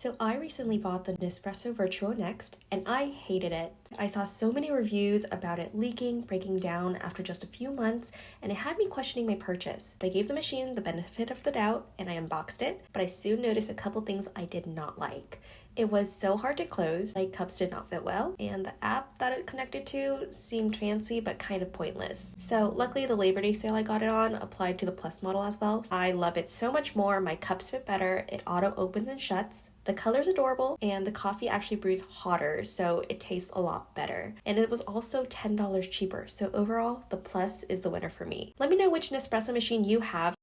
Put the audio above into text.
So I recently bought the Nespresso Vertuo Next, and I hated it. I saw so many reviews about it leaking, breaking down after just a few months, and it had me questioning my purchase. But I gave the machine the benefit of the doubt, and I unboxed it, but I soon noticed a couple things I did not like. It was so hard to close, my cups did not fit well, and the app that it connected to seemed fancy but kind of pointless. So luckily the Labor Day sale I got it on applied to the Plus model as well. I love it so much more, my cups fit better, it auto opens and shuts. The color's adorable, and the coffee actually brews hotter, so it tastes a lot better. And it was also $10 cheaper, so overall, the Plus is the winner for me. Let me know which Nespresso machine you have.